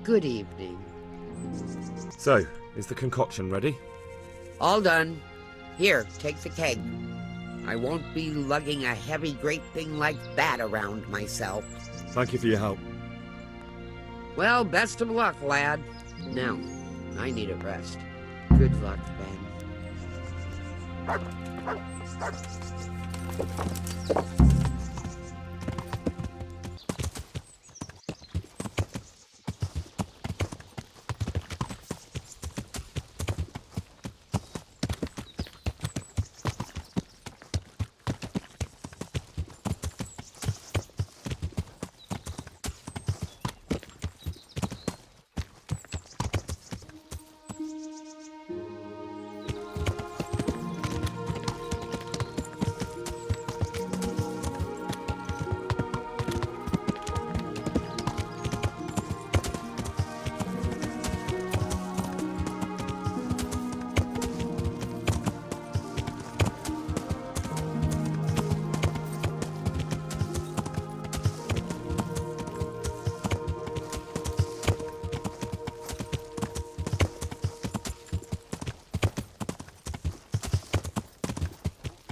Good evening. So, is the concoction ready? All done. Here, take the keg. I won't be lugging a heavy great thing like that around myself. Thank you for your help. Well, best of luck, lad. Now, I need a rest. Good luck, Ben.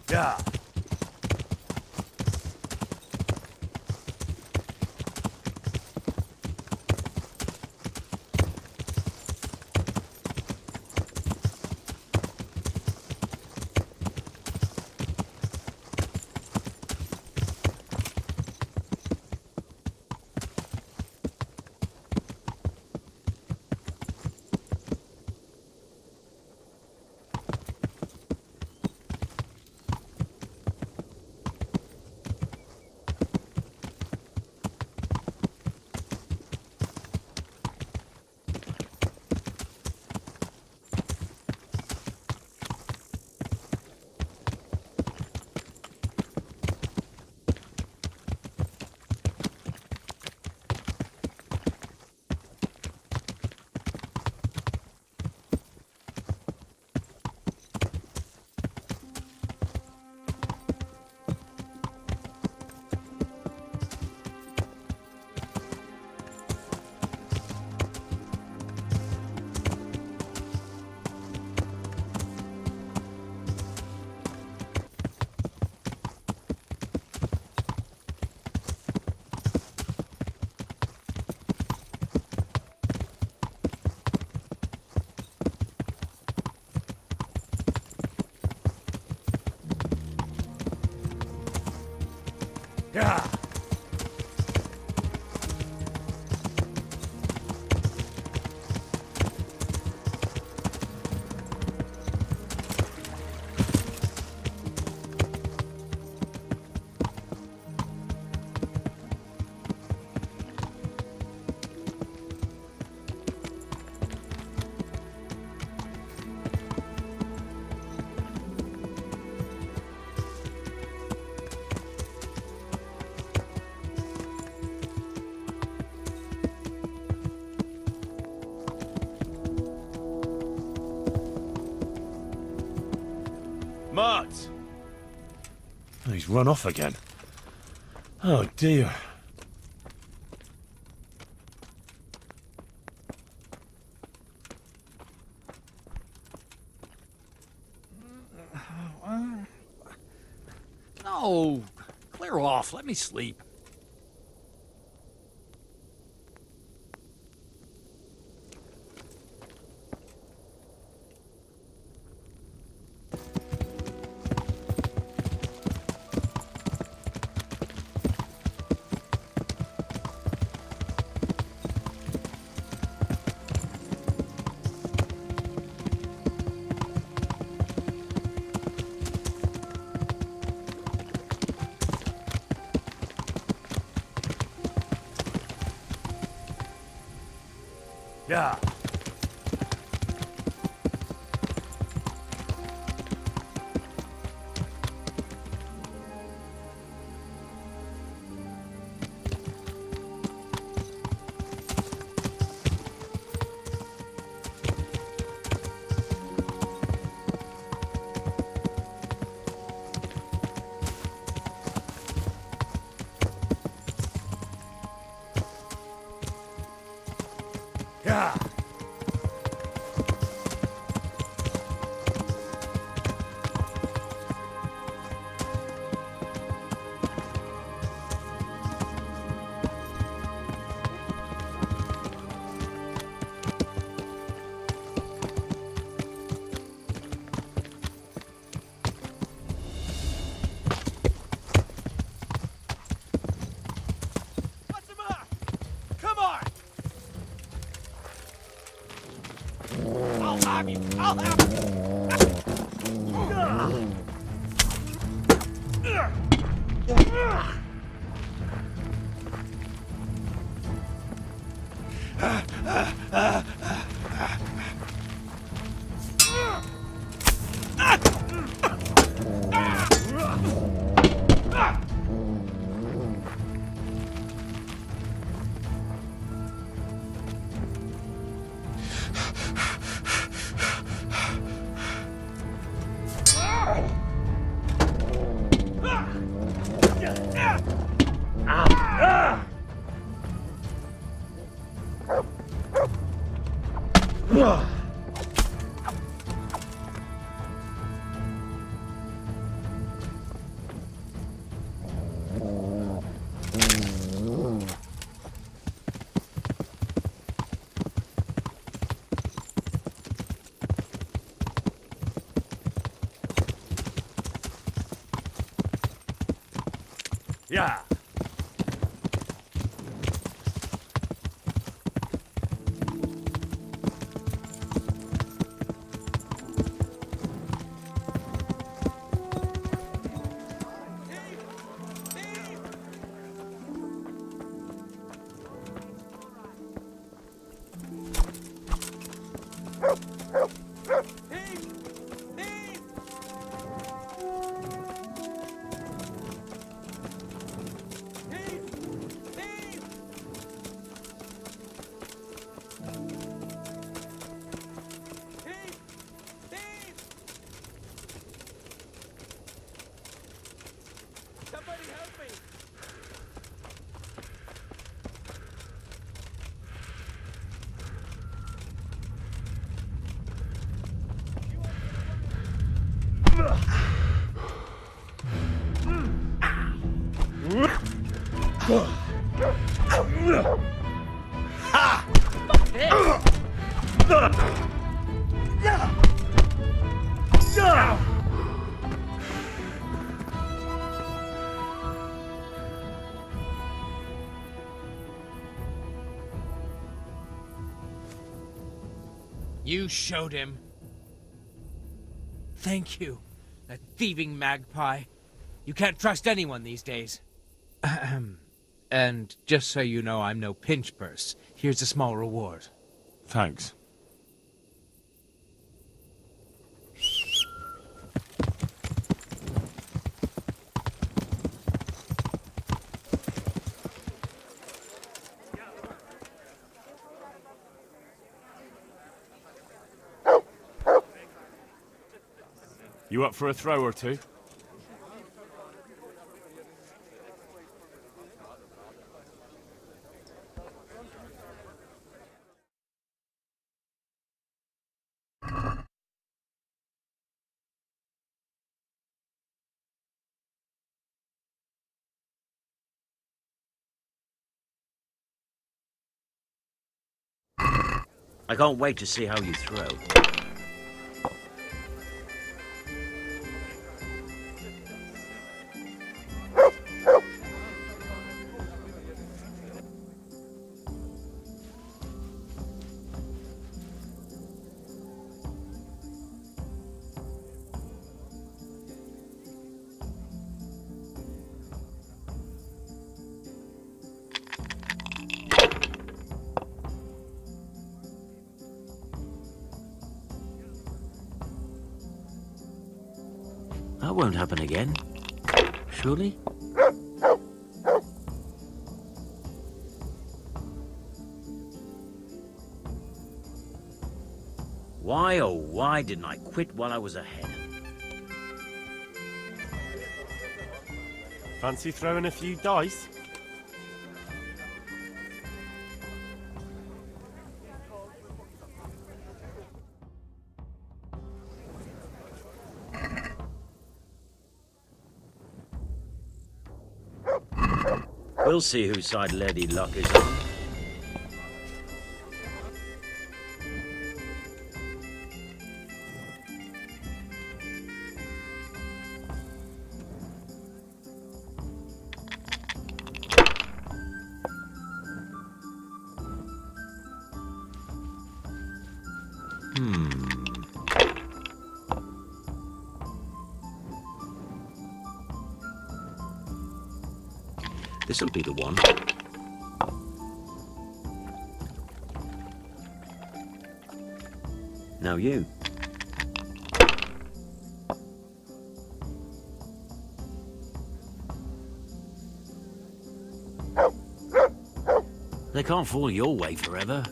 Yeah. Yeah. Mart! Oh, he's run off again. Oh dear. No! Clear off, let me sleep. Yeah. Yeah. What's the matter? Come on! I'll have you! I'll have you! Yeah. Somebody help me! You showed him. Thank you, that thieving magpie. You can't trust anyone these days. Ahem. And just so you know, I'm no pinch purse. Here's a small reward. Thanks. You up for a throw or two? I can't wait to see how you throw. That won't happen again. Surely? Why, oh why didn't I quit while I was ahead? Fancy throwing a few dice? We'll see whose side Lady Luck is on. This'll be the one. Now you. They can't fall your way forever.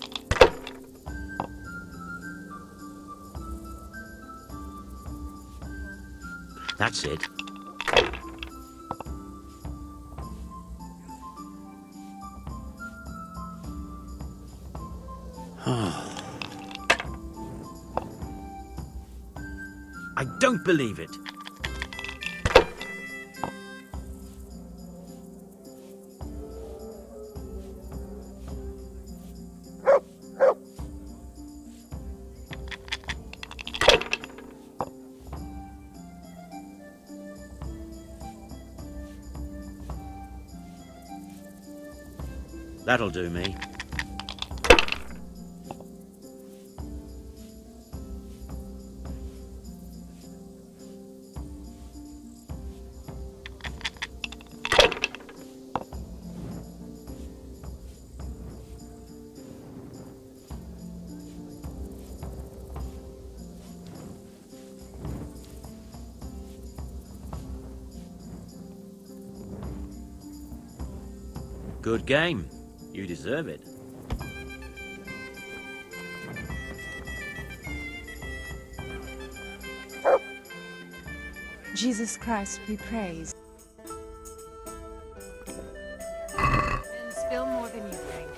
That's it. I don't believe it. That'll do me. Good game. You deserve it. Jesus Christ be praised. And spill more than you drink.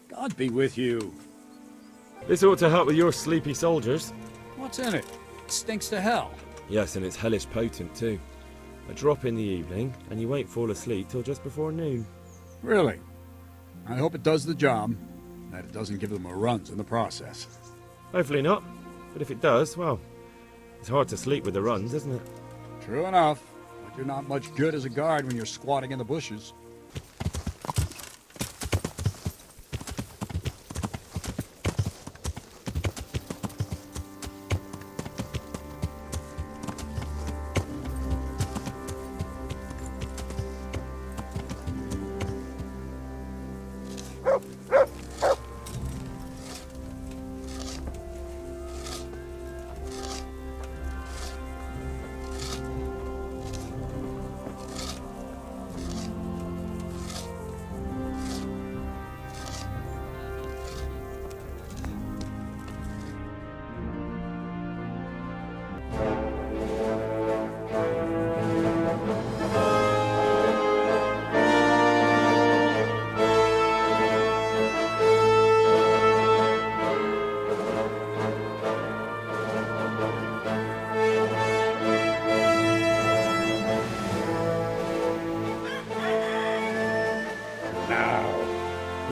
God be with you. This ought to help with your sleepy soldiers. What's in it? It stinks to hell. Yes, and it's hellish potent too. A drop in the evening, and you won't fall asleep till just before noon. Really? I hope it does the job, that it doesn't give them a runs in the process. Hopefully not. But if it does, well, it's hard to sleep with the runs, isn't it? True enough, but you're not much good as a guard when you're squatting in the bushes.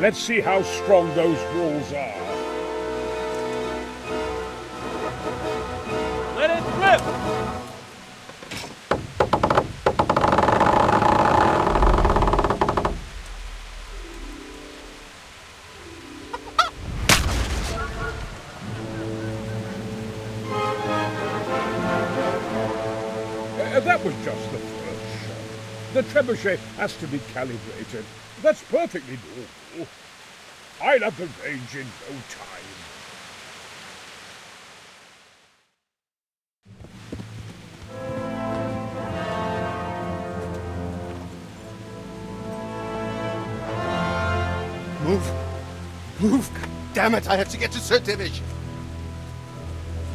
Let's see how strong those walls are. Let it rip! That was just the first shot. The trebuchet has to be calibrated. That's perfectly normal. I'll have the range in no time. Move! Move! God damn it, I have to get to Sir Divish!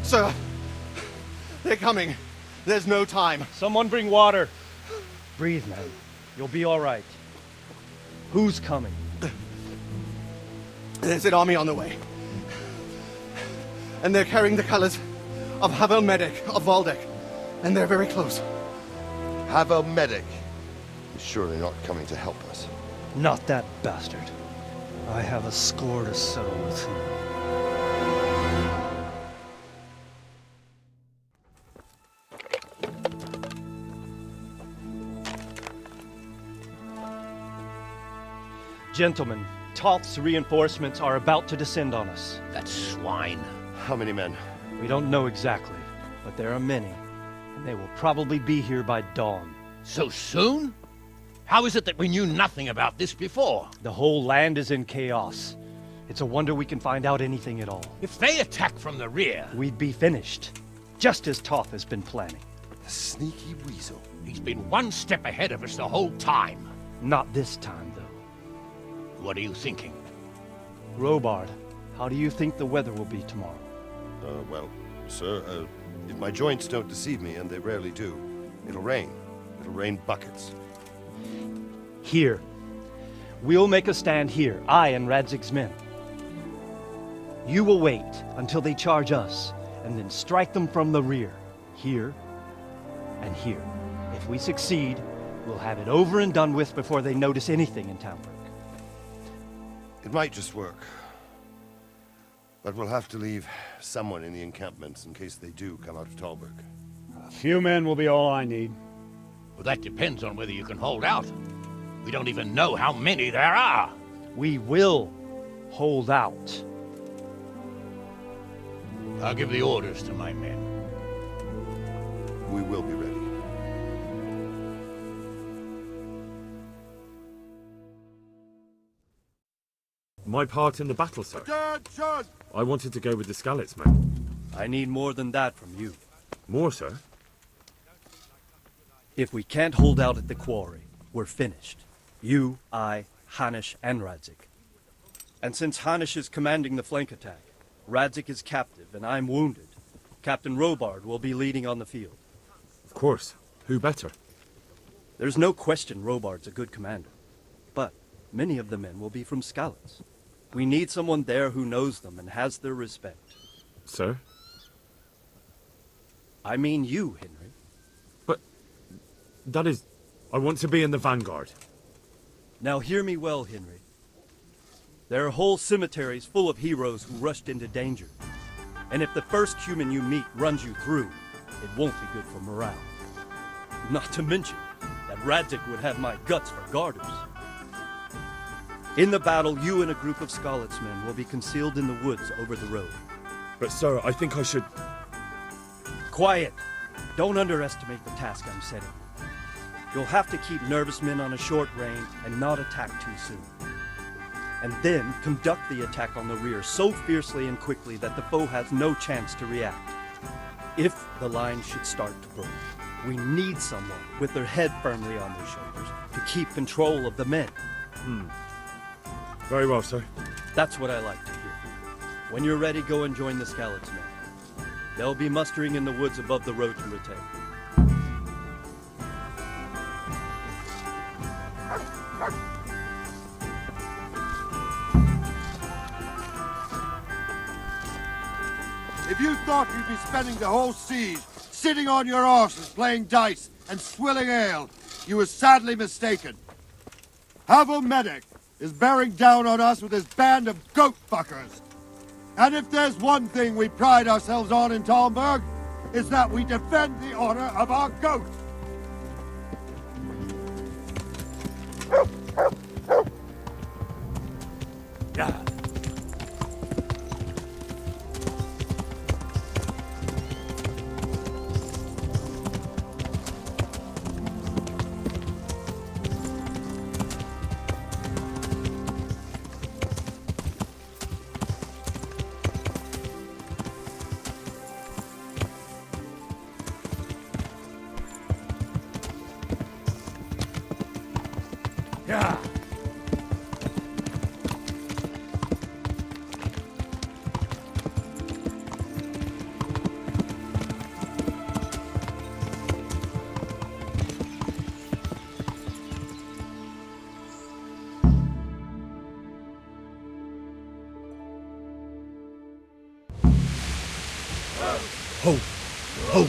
Sir! They're coming! There's no time! Someone bring water. Breathe, man. You'll be all right. Who's coming? There's an army on the way. And they're carrying the colors of Havel Medic of Valdek. And they're very close. Havel Medic is surely not coming to help us. Not that bastard. I have a score to settle with him. Gentlemen, Toth's reinforcements are about to descend on us. That swine. How many men? We don't know exactly, but there are many, and they will probably be here by dawn. So soon? How is it that we knew nothing about this before? The whole land is in chaos. It's a wonder we can find out anything at all. If they attack from the rear... We'd be finished, just as Toth has been planning. The sneaky weasel. He's been one step ahead of us the whole time. Not this time, though. What are you thinking? Robard, how do you think the weather will be tomorrow? Well, sir, if my joints don't deceive me, and they rarely do, it'll rain. It'll rain buckets. Here. We'll make a stand here, I and Radzig's men. You will wait until they charge us, and then strike them from the rear. Here and here. If we succeed, we'll have it over and done with before they notice anything in Townburg. It might just work. But we'll have to leave someone in the encampments in case they do come out of Talberg. A few men will be all I need. Well, that depends on whether you can hold out. We don't even know how many there are. We will hold out. I'll give the orders to my men. We will be ready. My part in the battle, sir. Attention! I wanted to go with the Skalitz men. I need more than that from you. More, sir? If we can't hold out at the quarry, we're finished. You, I, Hanish, and Radzik. And since Hanish is commanding the flank attack, Radzik is captive and I'm wounded, Captain Robard will be leading on the field. Of course. Who better? There's no question Robard's a good commander. But many of the men will be from Skalitz. We need someone there who knows them and has their respect. Sir? I mean you, Henry. But that is... I want to be in the vanguard. Now hear me well, Henry. There are whole cemeteries full of heroes who rushed into danger. And if the first human you meet runs you through, it won't be good for morale. Not to mention that Radzik would have my guts for garters. In the battle, you and a group of Skalitz men will be concealed in the woods over the road. But sir, I think I should... Quiet! Don't underestimate the task I'm setting. You'll have to keep nervous men on a short range and not attack too soon. And then conduct the attack on the rear so fiercely and quickly that the foe has no chance to react. If the line should start to break, we need someone with their head firmly on their shoulders to keep control of the men. Very well, sir. That's what I like to hear. When you're ready, go and join the Skalitz men. They'll be mustering in the woods above the road to Rete. If you thought you'd be spending the whole siege sitting on your arses playing dice and swilling ale, you were sadly mistaken. Havel Medic is bearing down on us with his band of goat fuckers. And if there's one thing we pride ourselves on in Talmberg, it's that we defend the honor of our goat. Yeah. Yeah. Ho! Ho!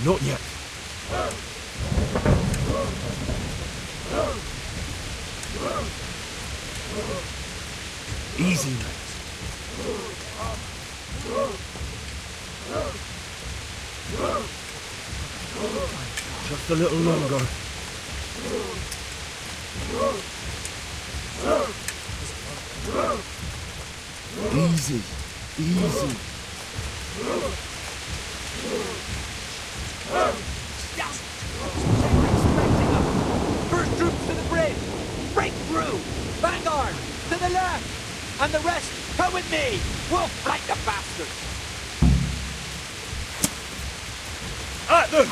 Not yet. Easy, mate. Just a little longer. Easy, easy. First troops to the bridge! Break through! Vanguard! To the left! And the rest, come with me! We'll flank the bastards! At them!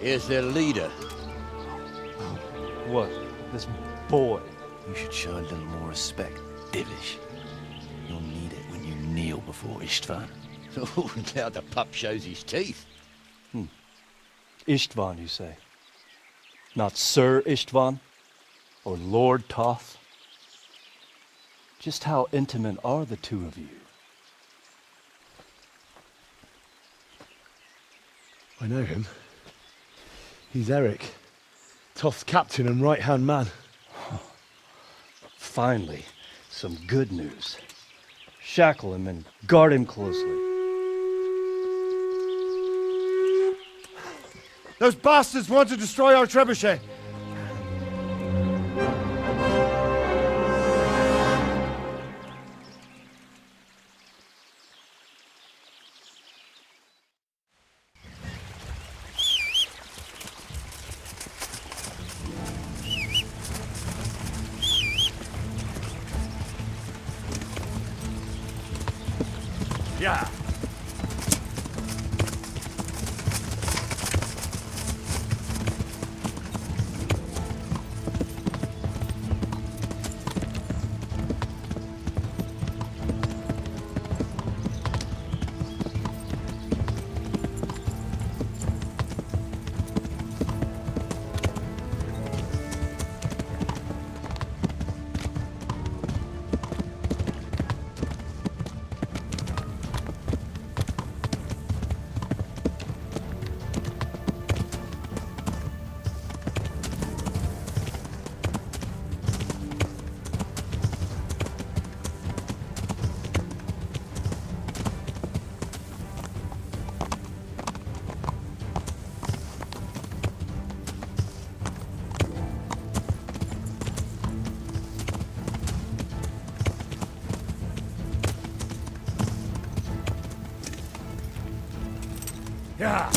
Here's their leader. What? This boy? You should show a little more respect, Divish. You'll need it when you kneel before Istvan. Oh, now the pup shows his teeth. Istvan, you say? Not Sir Istvan? Or Lord Toth? Just how intimate are the two of you? I know him. He's Eric, Toth's captain and right-hand man. finally, some good news. Shackle him and guard him closely. Those bastards want to destroy our trebuchet. Yeah. Yeah.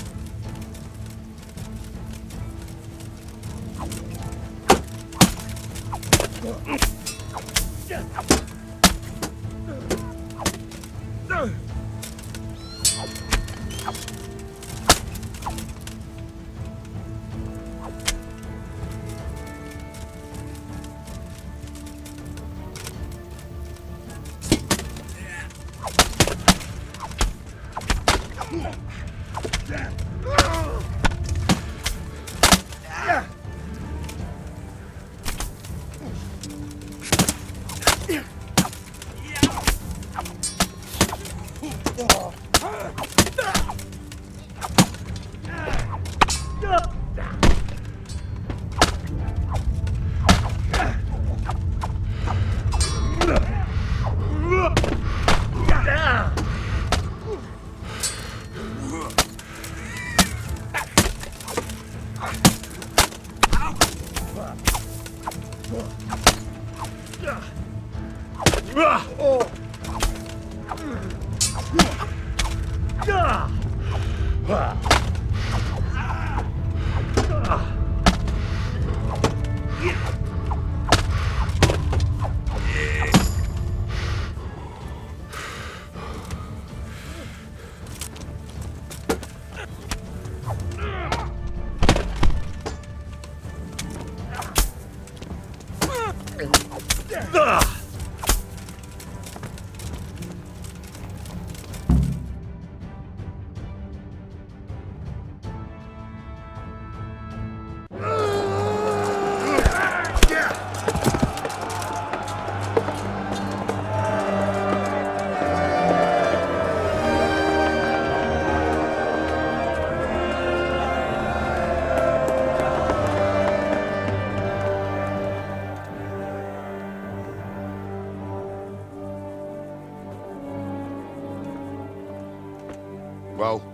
Well?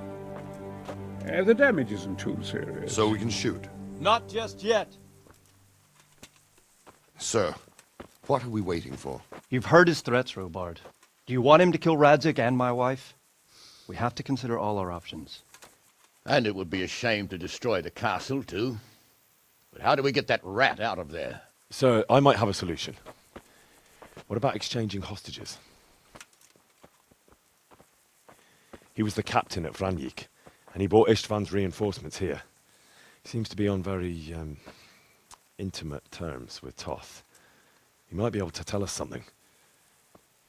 The damage isn't too serious. So we can shoot. Not just yet. Sir, what are we waiting for? You've heard his threats, Robard. Do you want him to kill Radzik and my wife? We have to consider all our options. And it would be a shame to destroy the castle, too. But how do we get that rat out of there? So, I might have a solution. What about exchanging hostages? He was the captain at Vranjik, and he brought Istvan's reinforcements here. He seems to be on very, intimate terms with Toth. He might be able to tell us something.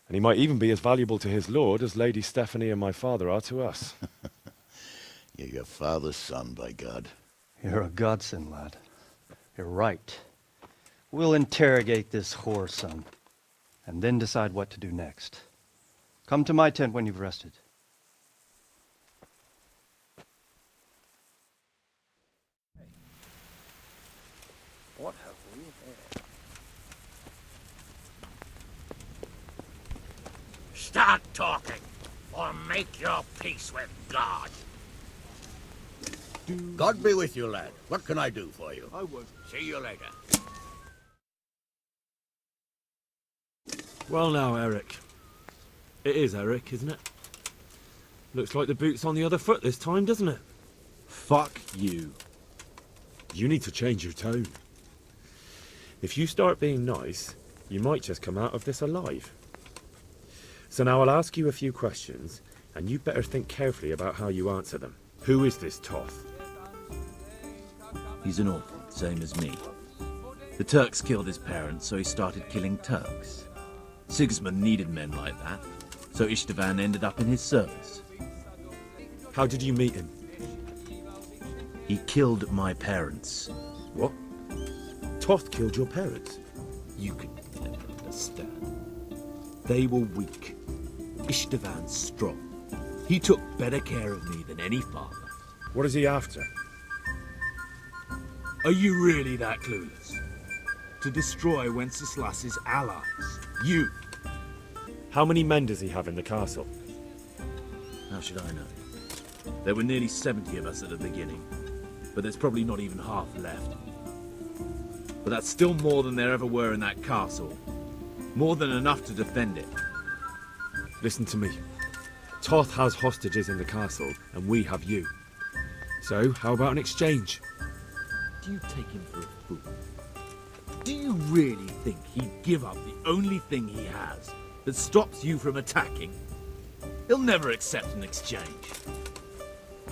And he might even be as valuable to his lord as Lady Stephanie and my father are to us. You're your father's son, by God. You're a godsend, lad. You're right. We'll interrogate this whore, son, and then decide what to do next. Come to my tent when you've rested. What have we here? Start talking, or make your peace with God. God be with you, lad. What can I do for you? I won't. See you later. Well now, Eric. It is Eric, isn't it? Looks like the boot's on the other foot this time, doesn't it? Fuck you. You need to change your tone. If you start being nice, you might just come out of this alive. So now I'll ask you a few questions, and you better think carefully about how you answer them. Who is this Toth? He's an orphan, same as me. The Turks killed his parents, so he started killing Turks. Sigismund needed men like that, so Istvan ended up in his service. How did you meet him? He killed my parents. What? Toth killed your parents? You can never understand. They were weak. Istvan strong. He took better care of me than any father. What is he after? Are you really that clueless? To destroy Wenceslas's allies. You. How many men does he have in the castle? How should I know? There were nearly 70 of us at the beginning, but there's probably not even half left. But that's still more than there ever were in that castle. More than enough to defend it. Listen to me. Toth has hostages in the castle, and we have you. So, how about an exchange? Do you take him for a fool? Do you really think he'd give up the only thing he has that stops you from attacking? He'll never accept an exchange.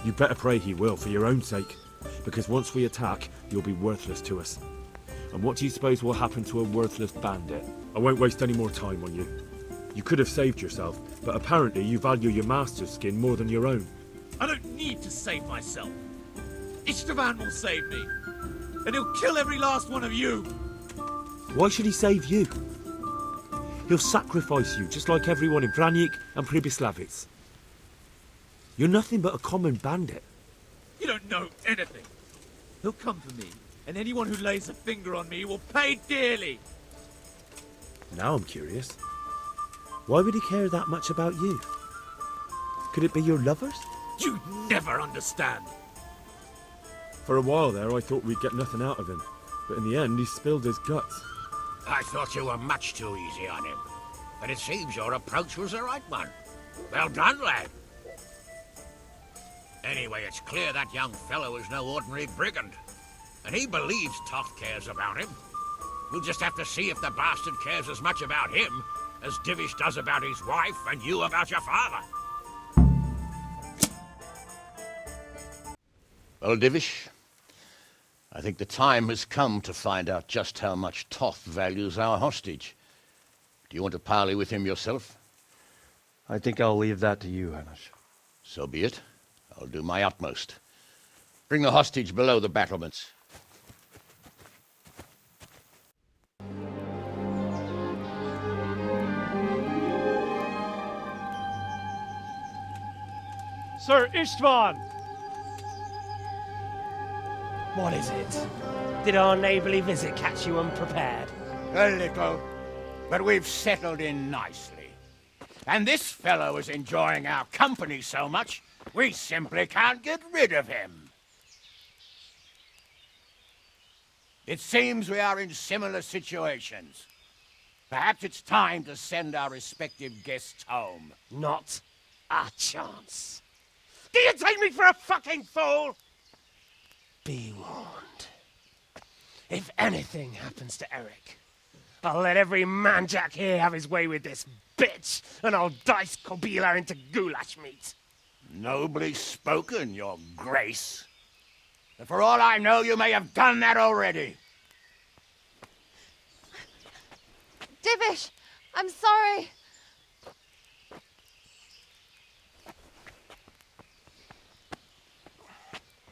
You better pray he will, for your own sake. Because once we attack, you'll be worthless to us. And what do you suppose will happen to a worthless bandit? I won't waste any more time on you. You could have saved yourself, but apparently you value your master's skin more than your own. I don't need to save myself. Istvan will save me. And he'll kill every last one of you. Why should he save you? He'll sacrifice you, just like everyone in Vranyik and Pribyslavitz. You're nothing but a common bandit. You don't know anything. He'll come for me, and anyone who lays a finger on me will pay dearly. Now I'm curious. Why would he care that much about you? Could it be your lovers? You never understand. For a while there, I thought we'd get nothing out of him. But in the end, he spilled his guts. I thought you were much too easy on him. But it seems your approach was the right one. Well done, lad. Anyway, it's clear that young fellow is no ordinary brigand. And he believes Toth cares about him. We'll just have to see if the bastard cares as much about him as Divish does about his wife and you about your father. Well, Divish, I think the time has come to find out just how much Toth values our hostage. Do you want to parley with him yourself? I think I'll leave that to you, Hanish. So be it. I'll do my utmost. Bring the hostage below the battlements. Sir Istvan! What is it? Did our neighbourly visit catch you unprepared? A little, but we've settled in nicely. And this fellow is enjoying our company so much, we simply can't get rid of him. It seems we are in similar situations. Perhaps it's time to send our respective guests home. Not a chance. Do you take me for a fucking fool? Be warned. If anything happens to Eric, I'll let every manjack here have his way with this bitch, and I'll dice Kobila into goulash meat. Nobly spoken, your grace. But for all I know, you may have done that already. Divish, I'm sorry.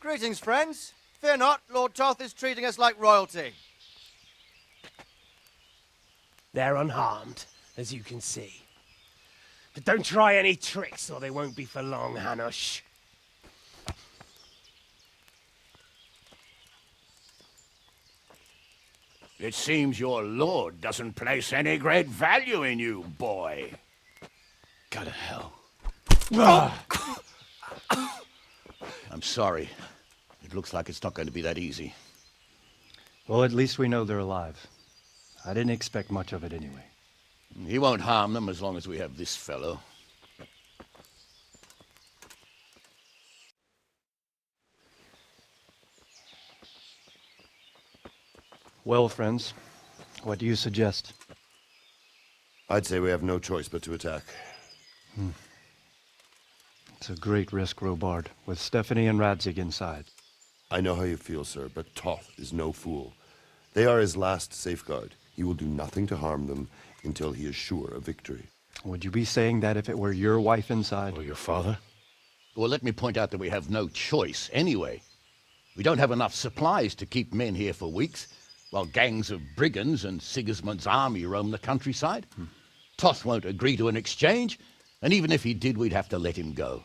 Greetings, friends. Fear not, Lord Toth is treating us like royalty. They're unharmed, as you can see. But don't try any tricks, or they won't be for long, Hanush. It seems your lord doesn't place any great value in you, boy. Go to hell. Oh. I'm sorry. It looks like it's not going to be that easy. Well, at least we know they're alive. I didn't expect much of it anyway. He won't harm them as long as we have this fellow. Well, friends, what do you suggest? I'd say we have no choice but to attack. It's a great risk, Robard, with Stephanie and Radzig inside. I know how you feel, sir, but Toth is no fool. They are his last safeguard. He will do nothing to harm them until he is sure of victory. Would you be saying that if it were your wife inside? Or your father? Well, let me point out that we have no choice anyway. We don't have enough supplies to keep men here for weeks, while gangs of brigands and Sigismund's army roam the countryside. Toth won't agree to an exchange, and even if he did, we'd have to let him go.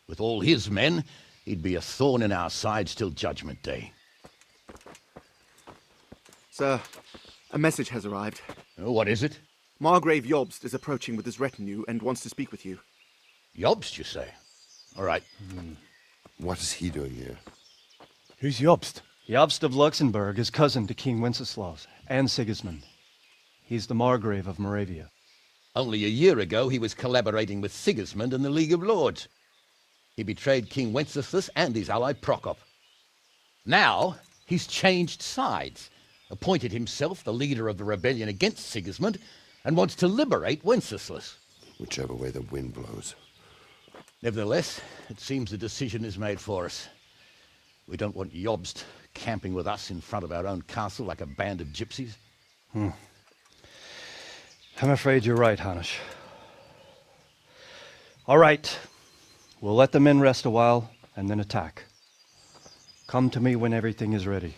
With all his men, he'd be a thorn in our sides till Judgment Day. Sir, a message has arrived. Oh, what is it? Margrave Jobst is approaching with his retinue and wants to speak with you. Jobst, you say? All right. What is he doing here? Who's Jobst? Jobst of Luxembourg is cousin to King Wenceslaus and Sigismund. He's the Margrave of Moravia. Only a year ago, he was collaborating with Sigismund and the League of Lords. He betrayed King Wenceslas and his ally Prokop. Now, he's changed sides, appointed himself the leader of the rebellion against Sigismund, and wants to liberate Wenceslas. Whichever way the wind blows. Nevertheless, it seems the decision is made for us. We don't want Jobst camping with us in front of our own castle like a band of gypsies. I'm afraid you're right, Hanish. All right. We'll let the men rest a while and then attack. Come to me when everything is ready.